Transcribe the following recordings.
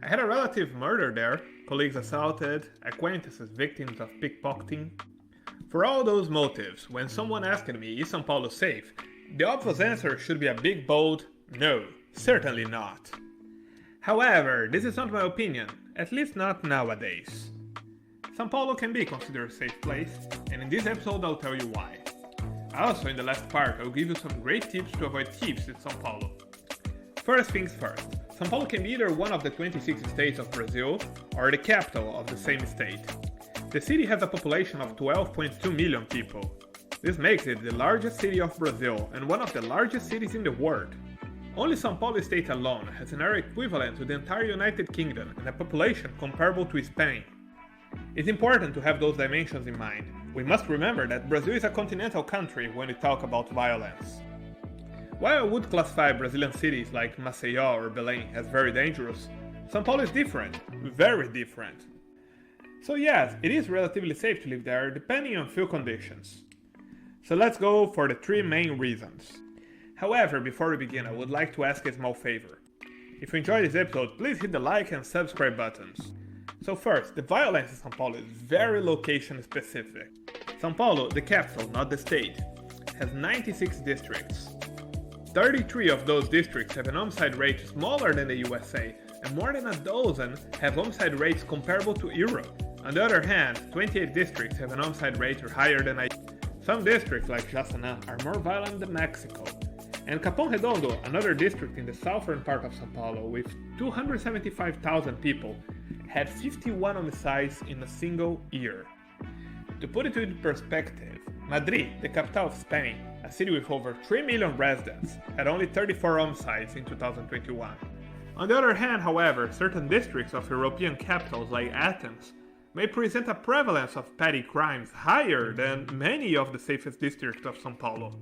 I had a relative murdered there, colleagues assaulted, acquaintances victims of pickpocketing. For all those motives, when someone asked me, is São Paulo safe? The obvious answer should be a big bold, no, certainly not. However, this is not my opinion, at least not nowadays. São Paulo can be considered a safe place, and in this episode I'll tell you why. Also, in the last part, I'll give you some great tips to avoid thieves in São Paulo. First things first, São Paulo can be either one of the 26 states of Brazil or the capital of the same state. The city has a population of 12.2 million people. This makes it the largest city of Brazil and one of the largest cities in the world. Only São Paulo state alone has an area equivalent to the entire United Kingdom and a population comparable to Spain. It's important to have those dimensions in mind. We must remember that Brazil is a continental country when we talk about violence. While I would classify Brazilian cities like Maceió or Belém as very dangerous, São Paulo is different, very different. So yes, it is relatively safe to live there depending on few conditions. So let's go for the three main reasons. However, before we begin, I would like to ask a small favor. If you enjoyed this episode, please hit the like and subscribe buttons. So first, the violence in São Paulo is very location specific. São Paulo, the capital, not the state, has 96 districts. 33 of those districts have an homicide rate smaller than the USA, and more than a dozen have homicide rates comparable to Europe. On the other hand, 28 districts have an homicide rate higher than Some districts, like Jaçanã, are more violent than Mexico. And Capão Redondo, another district in the southern part of São Paulo with 275,000 people, had 51 homicides in a single year. To put it into perspective, Madrid, the capital of Spain, a city with over 3 million residents, had only 34 homicides in 2021. On the other hand, however, certain districts of European capitals like Athens may present a prevalence of petty crimes higher than many of the safest districts of São Paulo.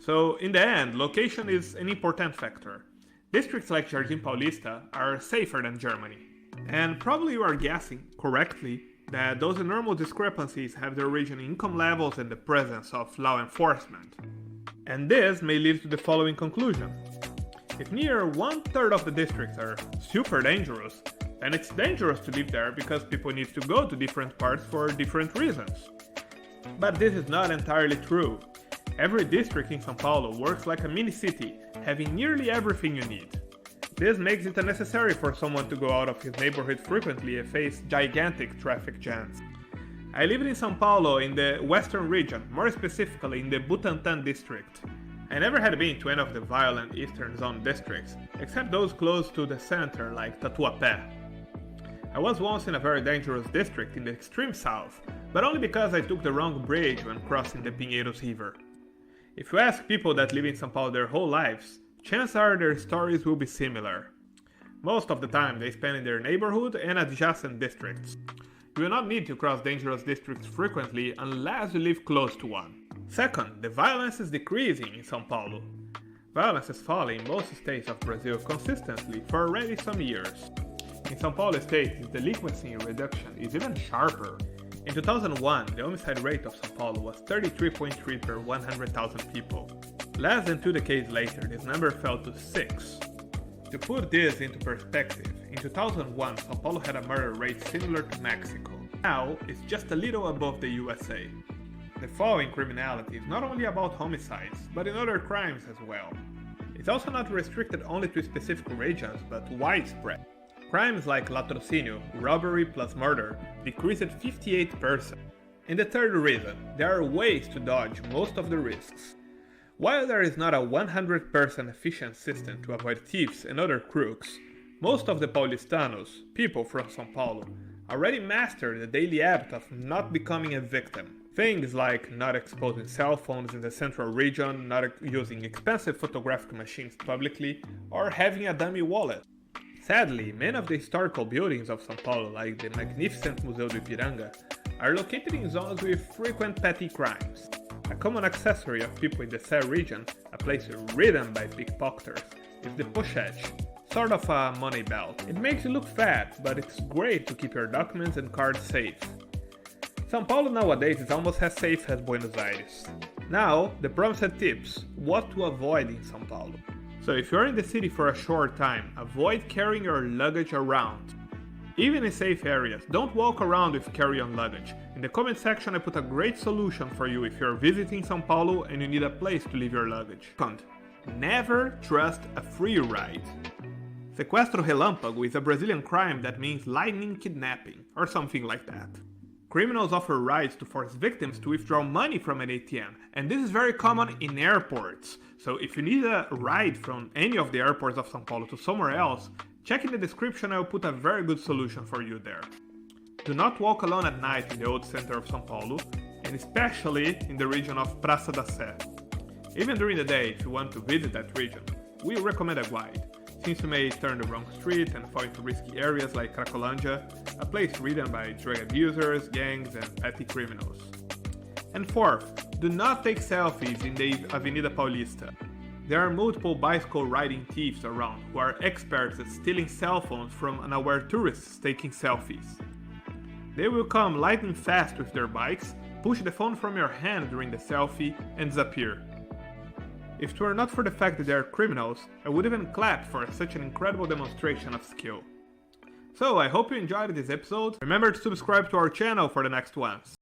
So, in the end, location is an important factor. Districts like Jardim Paulista are safer than Germany. And probably you are guessing, correctly, that those enormous discrepancies have their origin in income levels and the presence of law enforcement. And this may lead to the following conclusion. If near 1/3 of the districts are super dangerous, then it's dangerous to live there because people need to go to different parts for different reasons. But this is not entirely true. Every district in São Paulo works like a mini-city, having nearly everything you need. This makes it unnecessary for someone to go out of his neighborhood frequently and face gigantic traffic jams. I lived in São Paulo in the western region, more specifically in the Butantã district. I never had been to any of the violent eastern zone districts, except those close to the center like Tatuapé. I was once in a very dangerous district in the extreme south, but only because I took the wrong bridge when crossing the Pinheiros River. If you ask people that live in São Paulo their whole lives, chances are their stories will be similar. Most of the time they spend in their neighborhood and adjacent districts. You will not need to cross dangerous districts frequently unless you live close to one. Second, the violence is decreasing in São Paulo. Violence is falling in most states of Brazil consistently for already some years. In São Paulo state, the delinquency reduction is even sharper. In 2001, the homicide rate of São Paulo was 33.3 per 100,000 people. Less than 2 decades later, this number fell to 6. To put this into perspective, in 2001, São Paulo had a murder rate similar to Mexico. Now, it's just a little above the USA. The fall in criminality is not only about homicides, but in other crimes as well. It's also not restricted only to specific regions, but widespread. Crimes like latrocínio, robbery plus murder, decreased 58%. And the third reason, there are ways to dodge most of the risks. While there is not a 100% efficient system to avoid thieves and other crooks, most of the paulistanos, people from São Paulo, already master the daily habit of not becoming a victim. Things like not exposing cell phones in the central region, not using expensive photographic machines publicly, or having a dummy wallet. Sadly, many of the historical buildings of São Paulo, like the magnificent Museu do Ipiranga, are located in zones with frequent petty crimes. A common accessory of people in the Sé region, a place ridden by pickpocketers, is the pochette, sort of a money belt. It makes you look fat, but it's great to keep your documents and cards safe. São Paulo nowadays is almost as safe as Buenos Aires. Now, the promised tips, what to avoid in São Paulo. So if you're in the city for a short time, avoid carrying your luggage around. Even in safe areas, don't walk around with carry-on luggage. In the comment section I put a great solution for you if you're visiting São Paulo and you need a place to leave your luggage. Second, never trust a free ride. Sequestro relâmpago is a Brazilian crime that means lightning kidnapping, or something like that. Criminals offer rides to force victims to withdraw money from an ATM, and this is very common in airports. So if you need a ride from any of the airports of São Paulo to somewhere else, check in the description, I'll put a very good solution for you there. Do not walk alone at night in the old center of São Paulo, and especially in the region of Praça da Sé. Even during the day, if you want to visit that region, we recommend a guide, since you may turn the wrong street and fall into risky areas like Cracolândia, a place ridden by drug abusers, gangs, and petty criminals. And fourth, do not take selfies in the Avenida Paulista. There are multiple bicycle riding thieves around who are experts at stealing cell phones from unaware tourists taking selfies. They will come lightning fast with their bikes, push the phone from your hand during the selfie, and disappear. If it were not for the fact that they are criminals, I would even clap for such an incredible demonstration of skill. So I hope you enjoyed this episode. Remember to subscribe to our channel for the next ones.